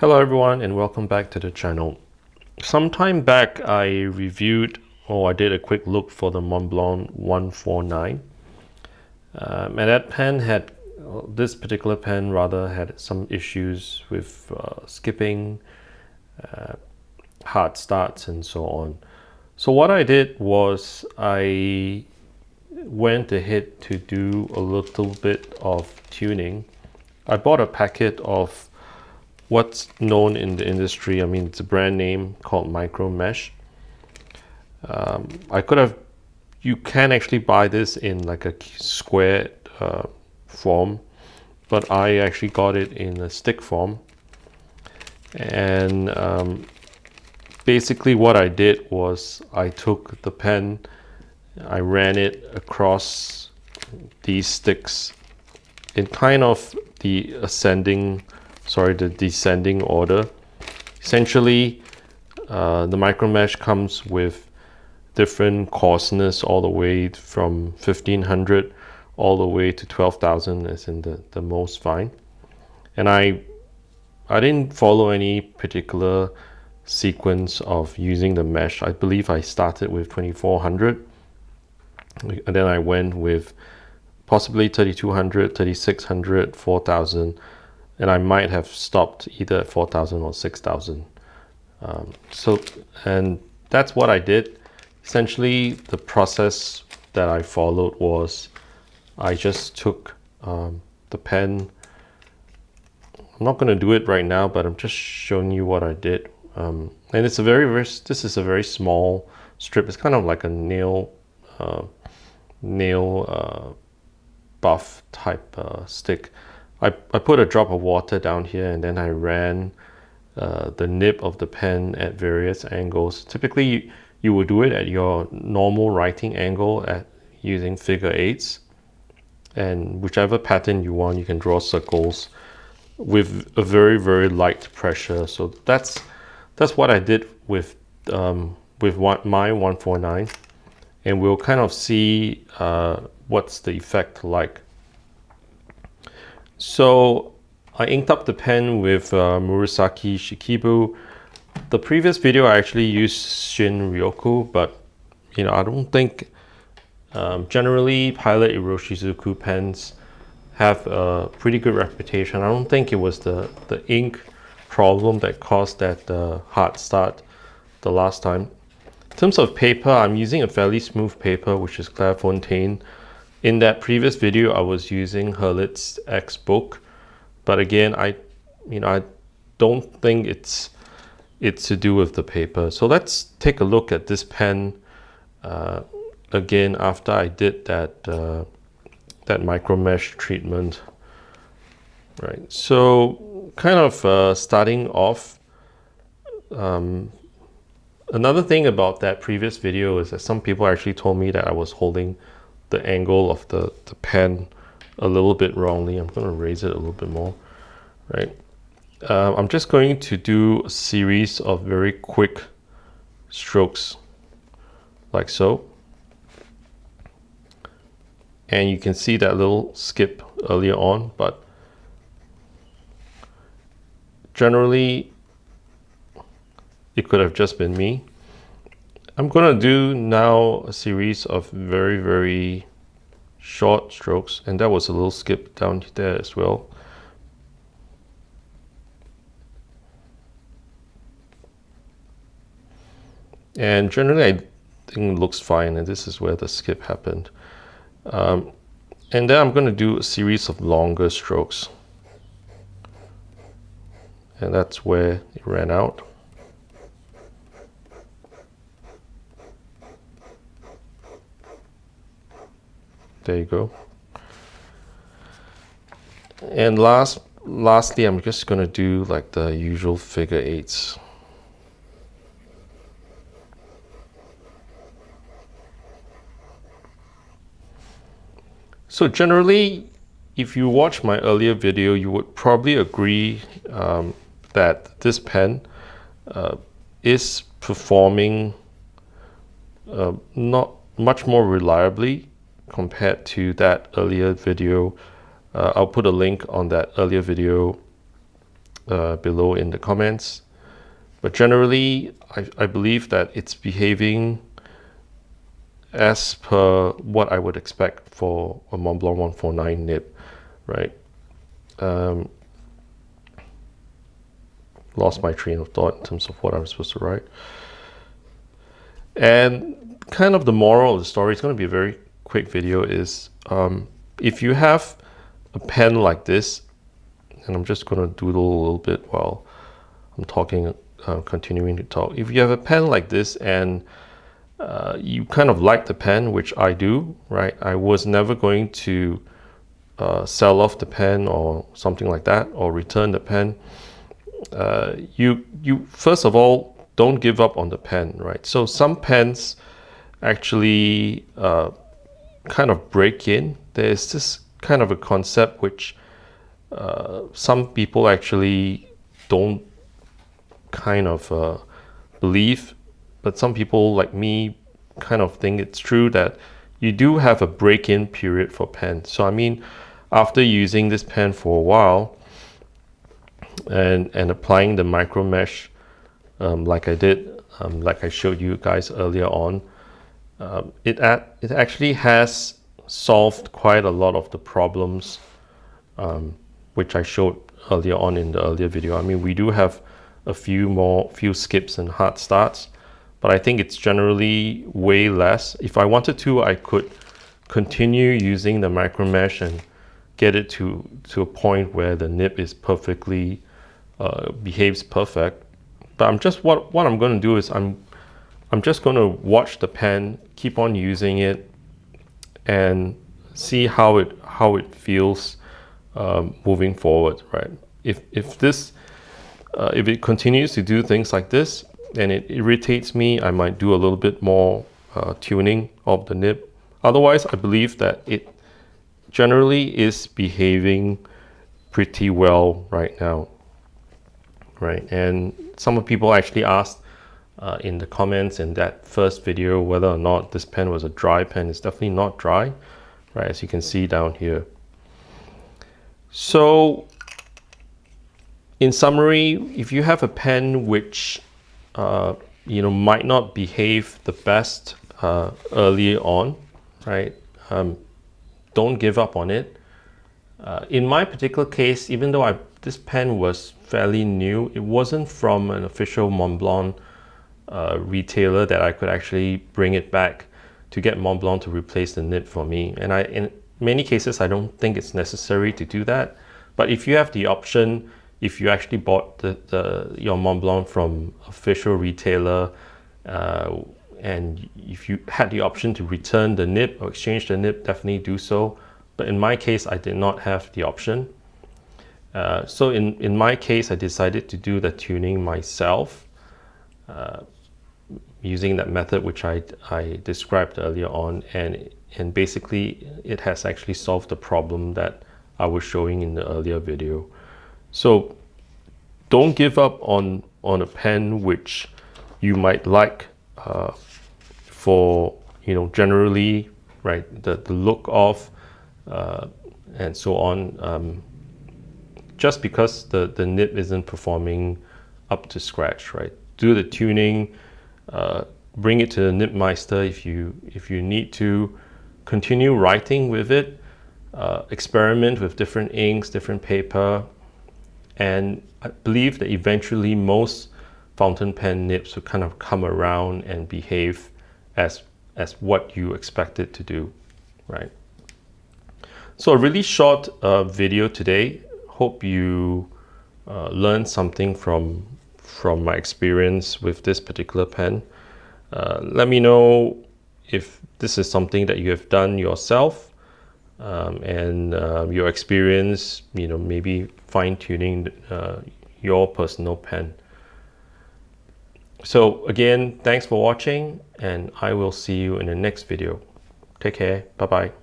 Hello everyone and welcome back to the channel. Some time back I I did a quick look for the Montblanc 149 and that pen had, this particular pen rather had some issues with skipping, hard starts and so on. So what I did was I went ahead to do a little bit of tuning. I bought a packet of what's known in the industry, it's a brand name called Micro Mesh. You can actually buy this in like a squared form, but I actually got it in a stick form. And basically what I did was I took the pen, I ran it across these sticks in kind of the descending order. Essentially, the micro mesh comes with different coarseness all the way from 1500 all the way to 12,000 as in the most fine. And I didn't follow any particular sequence of using the mesh. I believe I started with 2400 and then I went with possibly 3200, 3600, 4000, and I might have stopped either at 4000 or 6000. And that's what I did. Essentially, the process that I followed was I just took the pen. I'm not going to do it right now, but I'm just showing you what I did. And it's this is a very small strip. It's kind of like a nail buff type stick. I put a drop of water down here and then I ran the nib of the pen at various angles. Typically you would do it at your normal writing angle using figure eights, and whichever pattern you want you can draw circles with a very light pressure. So that's what I did with my 149, and we'll kind of see what's the effect like. So I inked up the pen with Murasaki Shikibu. The previous video I actually used Shin Ryoku, but I don't think generally Pilot Iroshizuku pens have a pretty good reputation. I don't think it was the ink problem that caused that hard start the last time. In terms of paper, I'm using a fairly smooth paper, which is Clairefontaine. In that previous video, I was using Hurlitz's X Book, but again, I don't think it's to do with the paper. So let's take a look at this pen again after I did that micro mesh treatment. Right. So kind of starting off. Another thing about that previous video is that some people actually told me that I was holding the angle of the pen a little bit wrongly. I'm going to raise it a little bit more, right? I'm just going to do a series of very quick strokes like so. And you can see that little skip earlier on, but generally it could have just been me. I'm going to do now a series of very short strokes, and that was a little skip down there as well. And generally I think it looks fine, and this is where the skip happened. And then I'm going to do a series of longer strokes, and that's where it ran out. There you go. And lastly, I'm just going to do like the usual figure eights. So generally, if you watch my earlier video, you would probably agree that this pen is performing not much more reliably compared to that earlier video. I'll put a link on that earlier video below in the comments. But generally, I believe that it's behaving as per what I would expect for a Montblanc 149 nib, right? Lost my train of thought in terms of what I was supposed to write. And kind of the moral of the story, it's going to be a very quick video, is if you have a pen like this, and I'm just going to doodle a little bit while I'm talking, continuing to talk. If you have a pen like this and you kind of like the pen, which I do, right? I was never going to sell off the pen or something like that, or return the pen. You first of all, don't give up on the pen, right? So some pens actually kind of break in. There's this kind of a concept which some people actually don't kind of believe, but some people like me kind of think it's true that you do have a break-in period for pens. So I mean, after using this pen for a while and applying the micro mesh like I did, like I showed you guys earlier on, it actually has solved quite a lot of the problems which I showed earlier on in the earlier video. I mean, we do have a few skips and hard starts, but I think it's generally way less. If I wanted to, I could continue using the micro mesh and get it to a point where the nib is perfectly behaves perfect. But I'm just what I'm going to do is I'm just going to watch the pen, keep on using it, and see how it feels moving forward, right? If it continues to do things like this and it irritates me, I might do a little bit more tuning of the nib. Otherwise, I believe that it generally is behaving pretty well right now, right? And some people actually asked in the comments in that first video whether or not this pen was a dry pen. It's definitely not dry, right? As you can see down here. So in summary, if you have a pen which might not behave the best early on, right? Don't give up on it. In my particular case, even though this pen was fairly new, it wasn't from an official Montblanc retailer that I could actually bring it back to get Montblanc to replace the nib for me. And in many cases, I don't think it's necessary to do that. But if you have the option, if you actually bought your Montblanc from official retailer, and if you had the option to return the nib or exchange the nib, definitely do so. But in my case, I did not have the option. So in my case, I decided to do the tuning myself using that method which I described earlier on, and basically it has actually solved the problem that I was showing in the earlier video. So don't give up on a pen which you might like for generally, right, the look of and so on, just because the nib isn't performing up to scratch, right? Do the tuning, bring it to the nib meister if you need to, continue writing with it, experiment with different inks, different paper, and I believe that eventually most fountain pen nibs will kind of come around and behave as what you expect it to do, right? So a really short video today. Hope you learned something from my experience with this particular pen. Let me know if this is something that you have done yourself, and your experience, maybe fine-tuning your personal pen. So again, thanks for watching, and I will see you in the next video. Take care. Bye-bye.